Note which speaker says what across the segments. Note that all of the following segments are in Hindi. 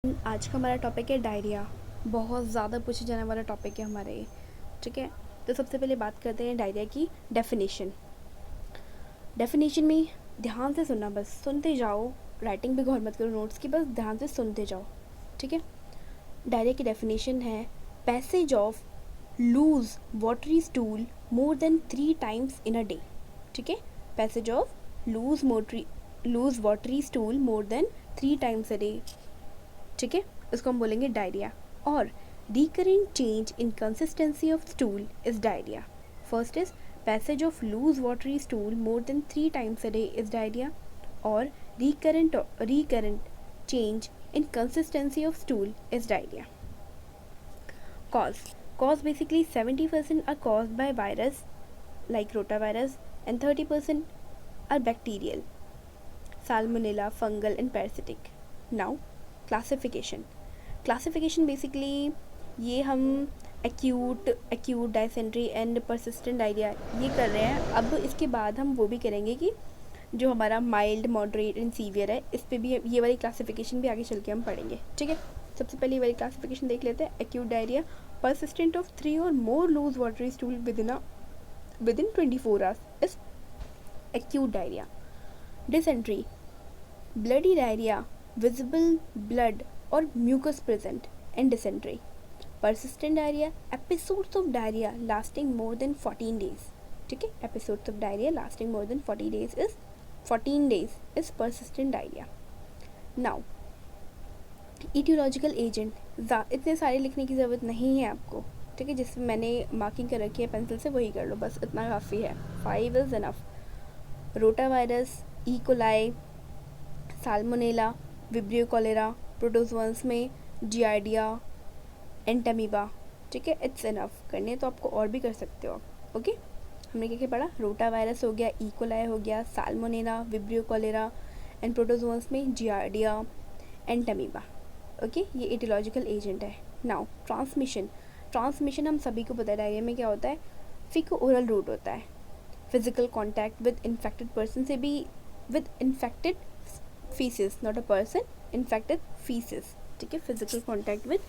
Speaker 1: आज का हमारा टॉपिक है डायरिया। बहुत ज़्यादा पूछे जाने वाला टॉपिक है हमारे, ठीक है। तो सबसे पहले बात करते हैं डायरिया की डेफिनेशन में ध्यान से सुनना, बस सुनते जाओ, राइटिंग भी गौर मत करो नोट्स की, बस ध्यान से सुनते जाओ, ठीक है। डायरिया की डेफिनेशन है passage of loose watery stool more than 3 times in a day, ठीक है। Passage of loose watery stool more than 3 times a day, ठीक है। इसको हम बोलेंगे डायरिया। और recurrent change in consistency of stool is diarrhoea. First is passage of loose watery stool more than 3 times a day is diarrhoea. और recurrent change in consistency of stool is diarrhoea. Cause basically 70% are caused by virus like rotavirus and 30% are bacterial, salmonella, fungal and parasitic. Now classification basically ये हम acute dysentery and persistent diarrhoea ये कर रहे हैं। अब इसके बाद हम वो भी करेंगे कि जो हमारा माइल्ड, मॉडरेट एंड सीवियर है, इस पे भी ये वाली क्लासिफिकेशन भी आगे चल के हम पढ़ेंगे, ठीक है। सबसे पहले ये वाली क्लासिफिकेशन देख लेते हैं। एक्यूट डायरिया परसिस्टेंट ऑफ 3 और more loose watery stool within 24 hours is acute diarrhoea. Dysentery bloody diarrhoea, visible blood और mucus present in dysentery. persistent diarrhea, episodes of diarrhea lasting more than 14 days, ठीक है। episodes of diarrhea lasting more than 14 days is persistent diarrhea. now etiological agent इतने सारे लिखने की ज़रूरत नहीं है आपको, ठीक है। जिसमें मैंने मार्किंग कर रखी है पेंसिल से वही कर लो, बस इतना काफ़ी है। 5 is enough. Rotavirus, E coli, salmonella, vibrio cholera, protozoans में जियार्डिया, एंटामीबा, ठीक है। It's enough. करने तो आपको और भी कर सकते हो आप, ओके। हमने क्या क्या पढ़ा? रोटा वायरस हो गया, ई कोलाई हो गया, salmonella, vibrio cholera and protozoans में जियार्डिया, एंटामीबा, ओके। ये एटियोलॉजिकल एजेंट है। नाउ ट्रांसमिशन हम सभी को पता है डायरिया में क्या होता है, फीको ओरल रूट होता है। Physical contact with infected person से भी, with infected faeces, not a person, infected faeces, ठीक है। Physical contact with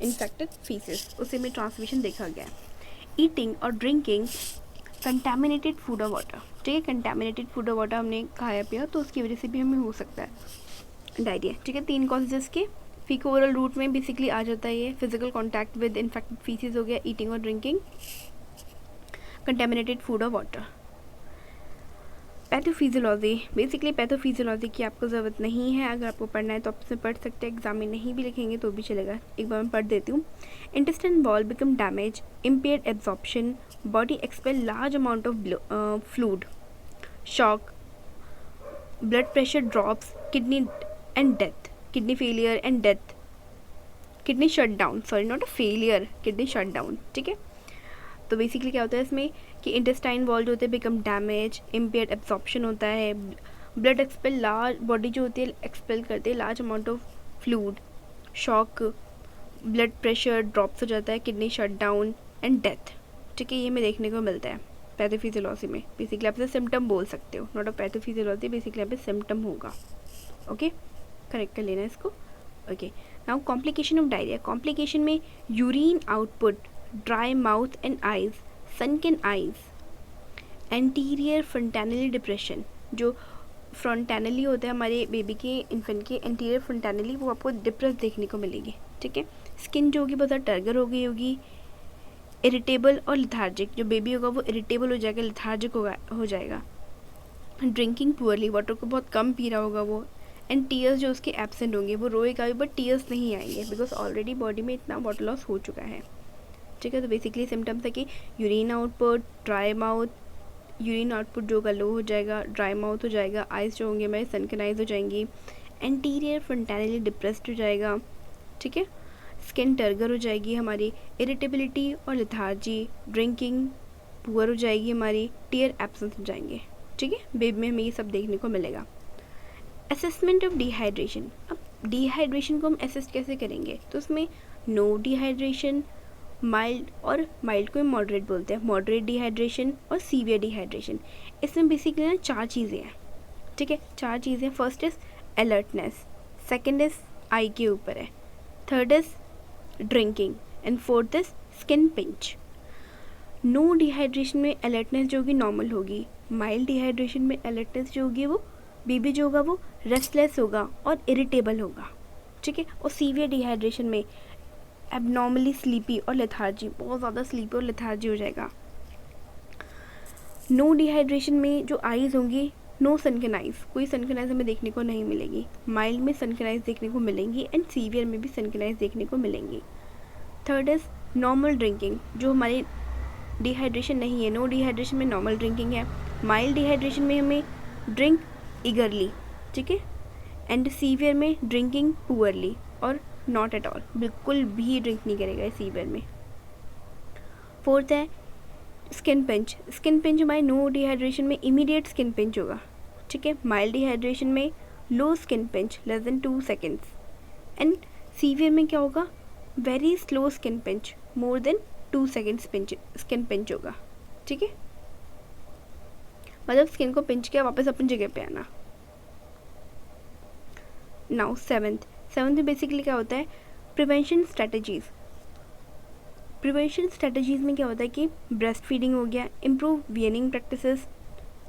Speaker 1: infected faeces, उसी में ट्रांसमिशन देखा गया। ईटिंग और ड्रिंकिंग कंटामिनेटेड फूड और वाटर, ठीक है। कंटामिनेटेड फूड और वाटर हमने खाया पिया तो उसकी वजह से भी हमें हो सकता है डायरिया, ठीक है। 3 कॉजेज के फीको ओरल रूट में बेसिकली आ जाता है ये। Physical contact with infected faeces हो गया, ईटिंग और ड्रिंकिंग, कंटामिनेटेड फूड और वाटर। पैथोफिजियोलॉजी, बेसिकली पैथोफिजियोलॉजी की आपको ज़रूरत नहीं है। अगर आपको पढ़ना है तो आप उसमें पढ़ सकते हैं, एग्जाम में नहीं भी लिखेंगे तो भी चलेगा। एक बार मैं पढ़ देती हूँ। Intestine wall become damage, impaired absorption, body expel large amount of fluid, shock, blood pressure drops, kidney failure and death, kidney shut down, sorry not a failure, kidney shut down, ठीक है। तो बेसिकली क्या होता है इसमें कि इंटेस्टाइन वॉल जो होते हैं बिकम डैमेज, इम्पेयर्ड एब्जॉर्प्शन होता है, ब्लड एक्सपेल लार्ज, बॉडी जो होती है एक्सपेल करती है large amount of fluid, shock, blood pressure drops हो जाता है, kidney shut down and death, ठीक है। ये हमें देखने को मिलता है पैथोफिजियोलॉजी में। बेसिकली आप इसे सिम्टम बोल सकते हो, नॉट अ पैथोफिजियोलॉजी, बेसिकली यहाँ पे सिम्टम होगा, ओके। करेक्ट कर लेना इसको, okay. Now complication of diarrhoea. Complication में urine output, dry mouth and eyes, sunken eyes, anterior fontanelle depression, जो फ्रंटैनली होता है हमारे बेबी के, इन्फेंट के एंटीरियर फ्रंटैनली, वो आपको डिप्रेस देखने को मिलेगी, ठीक है। स्किन जो होगी बहुत ज़्यादा टर्गर हो गई होगी, इरिटेबल और लिथार्जिक, जो बेबी होगा वो इरिटेबल हो जाएगा, लिथार्जिक हो जाएगा। ड्रिंकिंग पुअरली, वाटर को बहुत कम पी रहा होगा वो। एंड टीयर्स जो उसके एब्सेंट होंगे, वो रोएगा भी बट टीयर्स नहीं आएंगे बिकॉज ऑलरेडी बॉडी में इतना वाटर लॉस हो चुका है, ठीक है। तो बेसिकली सिम्टम्स है कि urine output, dry mouth, urine output जो होगा लो हो जाएगा, ड्राई माउथ हो जाएगा, आइज़ जो होंगे हमारे सनकन आइज हो जाएंगी, एंटीरियर फ्रंटैनली डिप्रेस्ड हो जाएगा, ठीक है। स्किन टर्गर हो जाएगी हमारी, इरिटेबिलिटी और लिथार्जी, ड्रिंकिंग पुअर हो जाएगी हमारी, टीयर एब्सेंस हो जाएंगे, ठीक है। बेबी में हमें ये सब देखने को मिलेगा। Assessment of dehydration. अब डिहाइड्रेशन को हम असेस कैसे करेंगे? तो उसमें नो डिहाइड्रेशन, माइल्ड, और माइल्ड को हम मॉडरेट बोलते हैं, मॉडरेट डिहाइड्रेशन और सीवियर डिहाइड्रेशन। इसमें बेसिकली ना 4 चीज़ें हैं, ठीक है। 4 चीज़ें। First is alertness, second is eye के ऊपर है, third is drinking and fourth is skin pinch. No dehydration में अलर्टनेस जो होगी नॉर्मल होगी, माइल्ड डिहाइड्रेशन में अलर्टनेस जो होगी वो बेबी जो होगा वो रेस्टलेस होगा और इरिटेबल होगा, ठीक है। और सीवियर डिहाइड्रेशन में एबनॉर्मली स्लीपी और लेथार्जी, बहुत ज़्यादा स्लीपी और लेथार्जी हो जाएगा। नो डिहाइड्रेशन में जो आइज़ होंगी नो सनकनाइज, कोई सनकनाइज हमें देखने को नहीं मिलेगी, माइल्ड में सनकनाइज देखने को मिलेंगी एंड सीवियर में भी सनकनाइज देखने को मिलेंगी। थर्ड इज़ नॉर्मल ड्रिंकिंग, जो हमारी डिहाइड्रेशन नहीं है, नो डिहाइड्रेशन में नॉर्मल ड्रिंकिंग है, माइल्ड डिहाइड्रेशन में हमें ड्रिंक ईगरली, ठीक है, एंड सीवियर में ड्रिंकिंग पुअरली और नॉट एट ऑल, बिल्कुल भी ड्रिंक नहीं करेगा सीवियर में। फोर्थ है स्किन पिंच। स्किन पिंच हमारे नो डिहाइड्रेशन में इमीडिएट स्किन पिंच होगा, ठीक है। माइल्ड डिहाइड्रेशन में low skin pinch less than 2 seconds and severe में क्या होगा, very slow skin pinch more than 2 seconds pinch skin pinch होगा, ठीक है। मतलब स्किन को पिंच किया वापस अपनी जगह पे आना। नाउ सेवंथ में बेसिकली क्या होता है, प्रिवेंशन स्ट्रेटजीज। प्रिवेंशन स्ट्रेटजीज में क्या होता है कि ब्रेस्ट फीडिंग हो गया, इम्प्रूव वीनिंग प्रैक्टिसेस,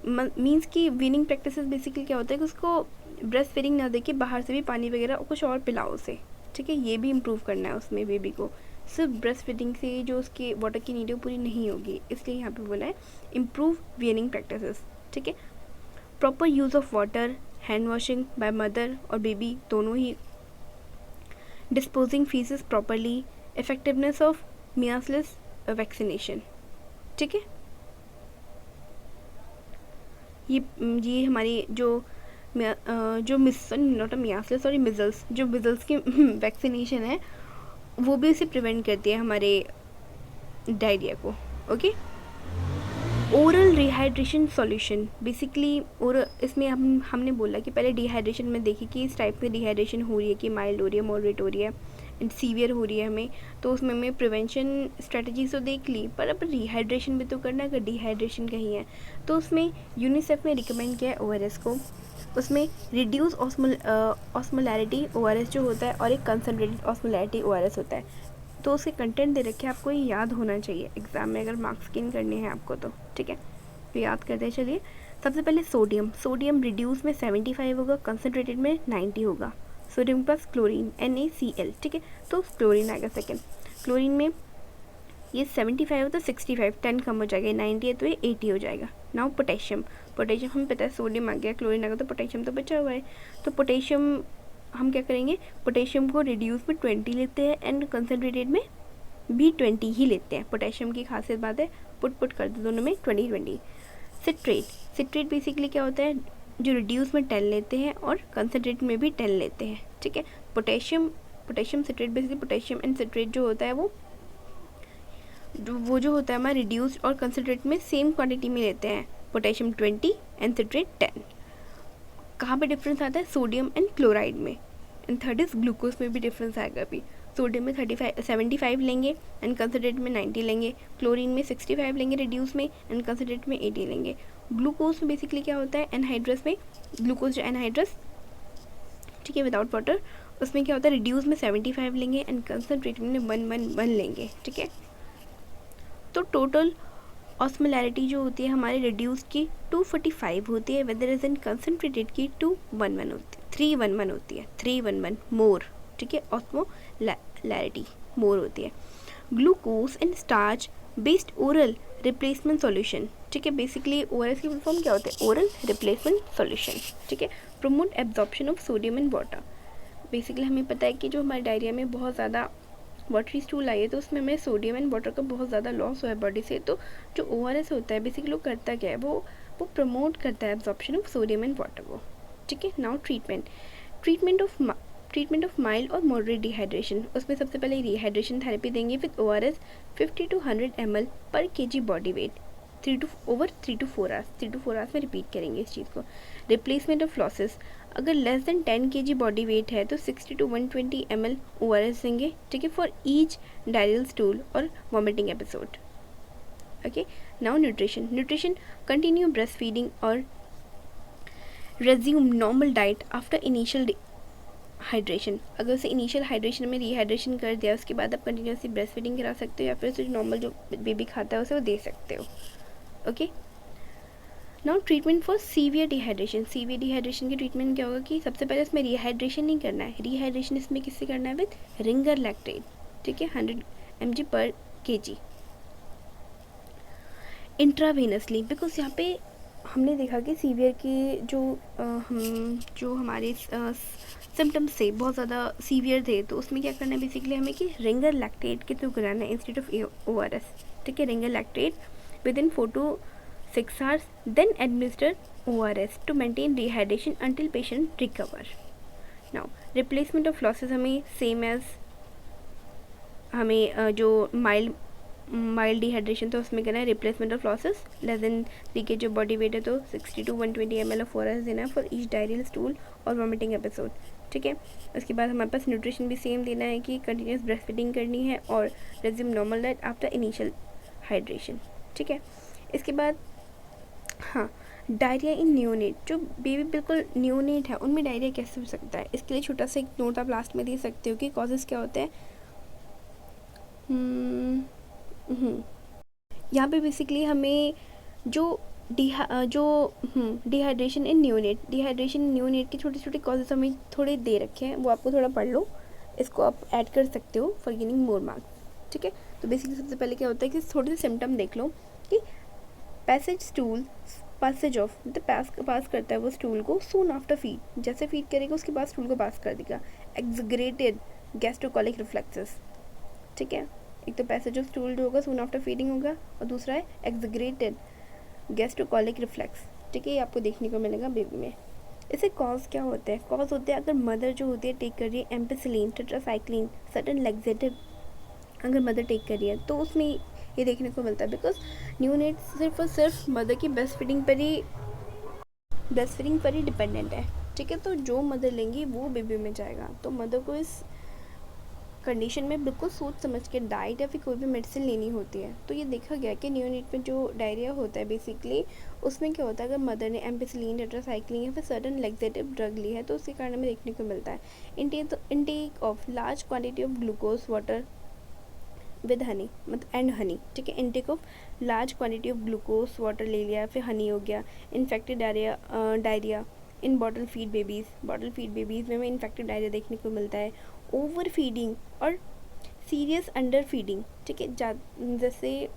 Speaker 1: मीन्स कि वीनिंग प्रैक्टिसेस बेसिकली क्या होता है कि उसको ब्रेस्ट फीडिंग ना दे के बाहर से भी पानी वगैरह कुछ और पिलाओ उसे, ठीक है। ये भी इम्प्रूव करना है उसमें बेबी को, सिर्फ ब्रेस्ट फीडिंग से जो उसकी वाटर की नीड है पूरी नहीं होगी, इसलिए यहाँ पे बोला है इम्प्रूव वीनिंग प्रैक्टिसेस, ठीक है। Proper use of water, hand washing by mother और बेबी दोनों ही, disposing faeces properly, effectiveness of myiasis vaccination, ठीक है। ये हमारी जो मियासिस सॉरी मिजल्स, जो मिजल्स की वैक्सीनेशन है वो भी उसे प्रिवेंट करती है हमारे डायरिया को, okay. Oral rehydration solution, basically और इसमें हमने बोला कि पहले डिहाइड्रेशन में देखिए कि इस टाइप से डिहाइड्रेशन हो रही है कि माइल्ड हो रही है, मॉडरेट हो रही है एंड सीवियर हो रही है हमें, तो उसमें हमें प्रिवेंशन स्ट्रेटजीज तो देख ली, पर अब रिहाइड्रेशन भी तो करना है। अगर डिहाइड्रेशन कहीं है तो उसमें यूनिसेफ ने रिकमेंड किया है ORS को, उसमें रिड्यूस ऑस्मोलैरिटी ORS जो होता है और एक कंसनट्रेटेड ऑस्मोलैरिटी ORS होता है, तो उसके कंटेंट दे रखे आपको ये याद होना चाहिए एग्जाम में अगर मार्क्स गेन करने हैं आपको तो, ठीक है। तो याद करते हैं चलिए। सबसे पहले सोडियम रिड्यूस में 75 होगा, कंसनट्रेटेड में 90 होगा। सोडियम प्लस क्लोरीन NaCl, ठीक है, तो क्लोरीन आएगा सेकेंड। क्लोरीन में ये 75 हो तो 65, 10 कम हो जाएगा, 90 है तो ये 80 हो जाएगा। नाउ पोटेशियम हमें पता है सोडियम आ गया, क्लोरीन आ गया, तो पोटेशियम तो बचा हुआ है, तो पोटेशियम हम क्या करेंगे, पोटेशियम को रिड्यूस में 20 लेते हैं एंड कंसनट्रेटेड में भी 20 ही लेते हैं। पोटेशियम की खासियत बात है, पुट कर दो दोनों में 20-20। सिट्रेट बेसिकली क्या होता है, जो रिड्यूस में 10 लेते हैं और कंसनट्रेट में भी 10 लेते हैं, ठीक है। Potassium citrate basically potassium and citrate जो होता है वो जो होता है हमारा रिड्यूस और कंसनट्रेट में सेम क्वांटिटी में लेते हैं, पोटेशियम 20 एंड सिट्रेट 10। कहाँ पे डिफरेंस आता है, सोडियम एंड क्लोराइड में। एंड थर्ड इज ग्लूकोज में भी डिफरेंस आएगा अभी, सोडियम में 75 लेंगे एंड कंसनट्रेट में 90 लेंगे, क्लोरीन में 65 लेंगे रिड्यूस में एंड कंसनट्रेट में 80 लेंगे। ग्लूकोज में बेसिकली क्या होता है, एनहाइड्रस में ग्लूकोज जो एनहाइड्रस, ठीक है, विदाउट वाटर, उसमें क्या होता है रिड्यूस में 75 लेंगे एंड कंसनट्रेट में 111 लेंगे, ठीक है। तो टोटल ऑस्मोलैरिटी जो होती है हमारे रिड्यूस की 245 होती है, वेदर इज इन कंसनट्रेटेड की 211 होती है, 311 होती है, 311 मोर, ठीक है, ऑस्मोलैरिटी मोर होती है। Glucose and starch based oral replacement solution, ठीक है, बेसिकली ORS की फॉर्म क्या होता है, ओरल रिप्लेसमेंट सॉल्यूशन, ठीक है। Promote absorption of sodium and water, basically हमें पता है कि जो हमारे डायरिया में बहुत ज़्यादा वाटरी स्टूल आई है तो उसमें हमें सोडियम एंड वाटर का बहुत ज़्यादा लॉस हुआ है बॉडी से, तो जो ORS होता है बेसिकली वो करता क्या है, वो प्रमोट करता है absorption of sodium and water को, ठीक है। नाउ ट्रीटमेंट ऑफ माइल्ड और मॉडरेट डिहाइड्रेशन, उसमें सबसे पहले रिहाइड्रेशन थेरेपी देंगे विद ORS 50 to 100 ml पर kg body weight 3 to 4 hours में रिपीट करेंगे इस चीज़ को। रिप्लेसमेंट ऑफ लॉसेस, अगर less than 10 kg body weight है तो 60 to 120 ml ORS देंगे, ठीक है, फॉर ईच डायरियल स्टूल और vomiting episode, okay. Now nutrition continue breast feeding और resume normal diet after initial hydration, अगर उसे इनिशियल हाइड्रेशन में रीहाइड्रेशन कर दिया उसके बाद आप कंटिन्यूसली ब्रेस्ट फीडिंग करा सकते हो या फिर उसे नॉर्मल जो बेबी खाता है उसे वो दे सकते हो। Okay, now treatment for severe dehydration. Severe dehydration की ट्रीटमेंट क्या होगा कि सबसे पहले इसमें रीहाइड्रेशन नहीं करना है, रीहाइड्रेशन इसमें किससे करना है, विद रिंगर लैक्टेट, ठीक है, 100 mg पर kg इंट्रावेनसली, बिकॉज यहाँ पे हमने देखा कि सीवियर के जो हमारे सिम्टम्स थे बहुत ज़्यादा सीवियर थे, तो उसमें क्या करना है बेसिकली हमें कि रिंगर लैक्टेट के थ्रू कराना है इंस्टेड ऑफ ORS, ठीक है, ringer lactate within 4 to 6 hours, then administer ORS to maintain dehydration until patient recover. Now replacement of losses हमें सेम एज हमें जो माइल्ड डिहाइड्रेशन था उसमें करना है replacement of losses less than 3 kg जो बॉडी वेट है तो 60 to 120 ml ऑफ ORS देना है फॉर ईच डायरियल स्टूल और वॉमिटिंग एपिसोड, ठीक है। उसके बाद हमारे पास न्यूट्रिशन भी सेम देना है कि कंटिन्यूस ब्रेस्ट फीडिंग करनी है और resume normal diet after initial hydration, ठीक है। इसके बाद हाँ, डायरिया इन न्यूनेट, जो बेबी बिल्कुल न्यूनेट है उनमें डायरिया कैसे हो सकता है, इसके लिए छोटा सा एक नोट आप लास्ट में दे सकते हो कि कॉजेज़ क्या होते हैं। यहाँ पे बेसिकली हमें जो डिहाइड्रेशन इन न्यूनेट के छोटे छोटे कॉजेज़ हमें थोड़े दे रखे हैं, वो आपको थोड़ा पढ़ लो, इसको आप ऐड कर सकते हो फॉर गेनिंग मोर मार्क्स, ठीक है। तो बेसिकली सबसे पहले क्या होता है कि थोड़े से सिम्टम देख लो कि पैसेज ऑफ मतलब पास करता है वो स्टूल को सून आफ्टर फीड, जैसे फीड करेगा उसके बाद स्टूल को पास कर देगा। एक्सग्रेटेड गैस्ट्रोकोलिक रिफ्लेक्सेस, ठीक है, एक तो पैसेज ऑफ स्टूल जो होगा सून आफ्टर फीडिंग होगा और दूसरा है एक्सग्रेटेड गैस्ट्रोकोलिक रिफ्लेक्स, ठीक है, ये आपको देखने को मिलेगा बेबी में। इससे कॉज क्या होते हैं, कॉज होते हैं अगर मदर जो होती है टेक कर रही है एम्पिसिलिन, टेट्रासाइक्लिन, सर्टेन लैक्सेटिव, अगर मदर टेक कर रही है तो उसमें ये देखने को मिलता है, बिकॉज न्यूनेट सिर्फ और सिर्फ मदर की ब्रेस्ट फीडिंग पर ही डिपेंडेंट है, ठीक है। तो जो मदर लेंगी वो बेबी में जाएगा, तो मदर को इस कंडीशन में बिल्कुल सोच समझ के डाइट या फिर कोई भी मेडिसिन लेनी होती है। तो ये देखा गया कि न्यूनेट में जो डायरिया होता है बेसिकली उसमें क्या होता है, अगर मदर ने एम्पिसिलिन, टेट्रासाइक्लिन या फिर सर्टेन लैक्सेटिव ड्रग ली है तो उसके कारण हमें देखने को मिलता है intake of large quantity of glucose water with Honey, मतलब एंड हनी, ठीक है, intake of large quantity of glucose water ले लिया, फिर हनी हो गया। इन्फेक्टेड डायरिया इन बॉटल फीड बेबीज़ में हमें इन्फेक्टेड डायरिया देखने को मिलता है। ओवर फीडिंग और सीरियस अंडर फीडिंग, ठीक है, जैसे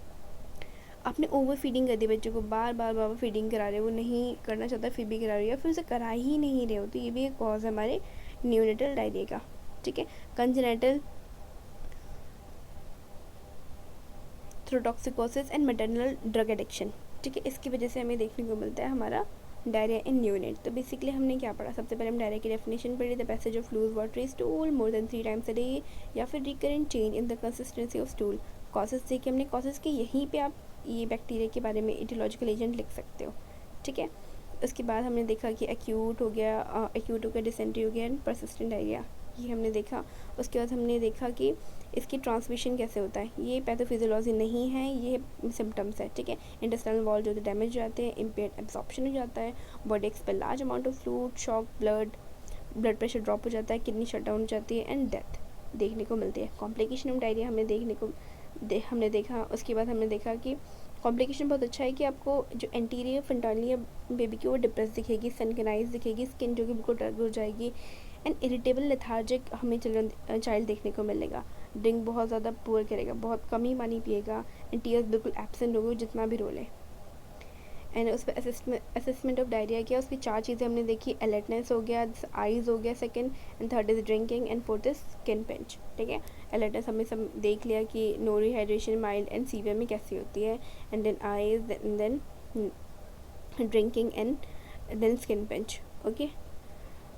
Speaker 1: आपने ओवर फीडिंग कर दी, बच्चों को बार बार फीडिंग करा रहे हो, वो नहीं करना चाहता फिर भी करा रहे हो या फिर उसे करा ही नहीं रहे हो, तो ये भी एक कॉज है हमारे न्यूनेटल डायरिया का, ठीक है। Congenital thyrotoxicosis and maternal drug addiction, ठीक है, इसकी वजह से हमें देखने को मिलता है हमारा डायरिया इन न्यूनेट। तो बेसिकली हमने क्या पढ़ा, सबसे पहले हम डायरिया की डेफिनेशन पढ़ी, the passage of loose watery stool more than 3 times a day या फिर recurrent change in the consistency of stool. Causes देखिए हमने, कॉजेज के यहीं पे आप ये बैक्टीरिया के बारे में इटियोलॉजिकल एजेंट लिख सकते हो, ठीक है। उसके बाद हमने देखा कि एक्यूट हो गया डिसेंट्री हो गया एंड परसिस्टेंट डायरिया, ये हमने देखा। उसके बाद हमने देखा कि इसकी ट्रांसमिशन कैसे होता है, ये पैथोफिजियोलॉजी नहीं है, ये सिम्टम्स है, ठीक है। इंटेस्टाइनल वॉल जो डैमेज हो जाते हैं, इम्पेयर्ड एब्जॉर्प्शन हो जाता है, body expel large amount of fluid, shock, blood pressure drop हो जाता है, किडनी शट डाउन हो जाती है एंड डेथ देखने को मिलती है। कॉम्प्लिकेशन ऑफ डायरिया हमने देखा। उसके बाद हमने देखा कि कॉम्प्लिकेशन बहुत अच्छा है कि आपको जो एंटीरियर फेंटालिया बेबी की वो डिप्रेस दिखेगी, सनकनाइज दिखेगी, स्किन जो कि बिल्कुल डर्क हो जाएगी एंड इरिटेबल लेथार्जिक हमें चाइल्ड देखने को मिलेगा। ड्रिंक बहुत ज़्यादा पुअर करेगा, बहुत कम ही पानी पिएगा एंड टीयर्स बिल्कुल एब्सेंट होगी जितना भी रोले। एंड उस पर असेसमेंट ऑफ डायरिया किया, उसकी 4 चीज़ें हमने देखी, अलर्टनेस हो गया, आइज़ हो गया second, and third is drinking and fourth is skin pinch, ठीक है। अलर्टनेस हमने सब देख लिया कि no rehydration mild and severe में कैसी होती है, and then eyes and then drinking and then skin pinch, okay.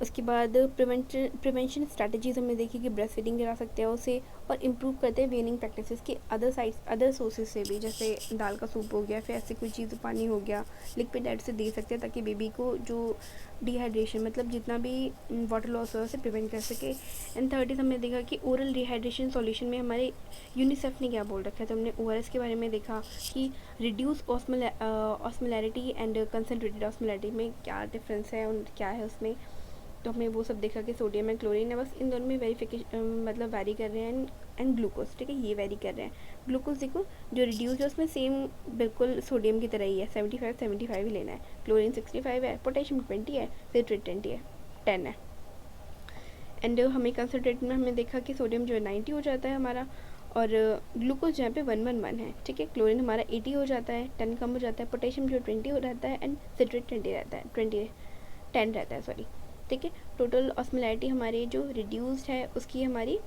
Speaker 1: उसके बाद प्रिवेंशन स्ट्रैटेजीज हमने देखी कि ब्रेस्ट फीडिंग करा सकते हैं उसे और इम्प्रूव करते हैं वेनिंग प्रैक्टिसेस की अदर सोर्सेज से भी, जैसे दाल का सूप हो गया, फिर ऐसी कोई चीज़, पानी हो गया, लिक्विड डाइट से दे सकते हैं ताकि बेबी को जो डिहाइड्रेशन मतलब जितना भी वाटर लॉस हो उसे प्रिवेंट कर सके। एंड थर्ड इज हमने देखा कि ओरल डिहाइड्रेशन सॉल्यूशन में हमारे यूनिसेफ ने क्या बोल रखा है, तो हमने ORS के बारे में देखा कि reduce osmolarity and concentrated osmolarity में क्या डिफरेंस है और क्या है उसमें। तो हमें वो सब देखा कि सोडियम एंड क्लोरीन है, बस इन दोनों में वेरीफिकेशन मतलब वेरी कर रहे हैं। एंड ग्लूकोज, ठीक है, ये वेरी कर रहे हैं। ग्लूकोज देखो जो रिड्यूस है उसमें सेम बिल्कुल सोडियम की तरह ही है, 75 ही लेना है। क्लोरीन 65 है, पोटेशियम 20 है, सिट्रेट 10 है। एंड हमें कंसनट्रेट में हमने देखा कि सोडियम जो है 90 हो जाता है हमारा, और ग्लूकोज जहाँ पे 111 है, ठीक है। क्लोरीन हमारा 80 हो जाता है, 10 कम हो जाता है। पोटेशियम जो 20 हो रहता है, एंड सिट्रेट 20 रहता है, 10 रहता है, सॉरी, ठीक है। टोटल ऑस्मोलैरिटी हमारी जो रिड्यूस्ड है उसकी हमारी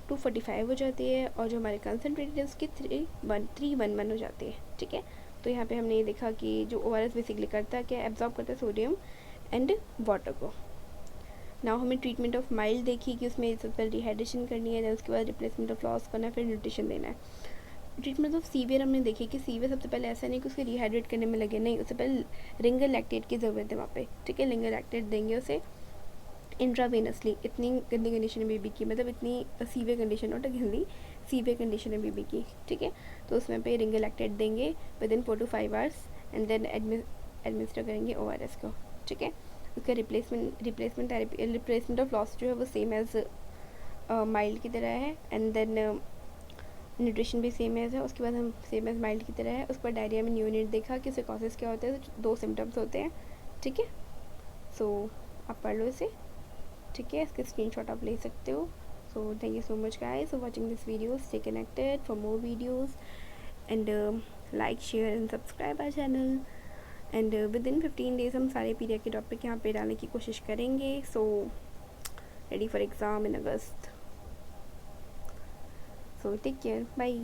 Speaker 1: 245 हो जाती है, और जो हमारे कंसनट्रेटेड है उसकी 311 हो जाती है, ठीक है। तो यहाँ पे हमने ये देखा कि जो ORS बेसिकली करता है क्या, एब्जॉर्ब करता है सोडियम एंड वाटर को। नाउ हमें ट्रीटमेंट ऑफ माइल्ड देखी कि उसमें सबसे पहले डिहाइड्रेशन करनी है, उसके बाद रिप्लेसमेंट ऑफ लॉस करना है, फिर न्यूट्रिशन देना है। ट्रीटमेंट ऑफ सीवियर हमने देखी कि सीवियर सबसे पहले ऐसा नहीं कि उसके रिहाइड्रेट करने में लगे, नहीं, उससे पहले रिंगर लैक्टेट की ज़रूरत है वहाँ पे, ठीक है। रिंगर लैक्टेट देंगे उसे इंट्रावेनसली। इतनी गंदी कंडीशन है बेबी की, मतलब इतनी सीवियर कंडीशन, नॉट गंदी, सीवियर कंडीशन है बेबी की, ठीक है। तो उसमें पे रिंगर लैक्टेट देंगे within 4 to 5 hours, and then administer करेंगे ORS को, ठीक है। उसका रिप्लेसमेंट ऑफ लॉस जो है वो सेम एज माइल्ड की तरह है, एंड देन न्यूट्रिशन भी सेम एज है। उसके बाद हम सेम एज माइल्ड की तरह है। उस पर डायरिया में न्यूनिट देखा कि सिकोसिस क्या होता है, तो 2 सिम्टम्स होते हैं, ठीक है। सो आप पढ़ लो इसे, ठीक है, इसके स्क्रीनशॉट आप ले सकते हो। So thank you so much guys for watching this video, stay connected for more videos, and like, share and subscribe our channel. And within 15 days हम सारे पीरियड के टॉपिक यहाँ पे डालने की कोशिश करेंगे। So ready for exam in August. So take care, bye.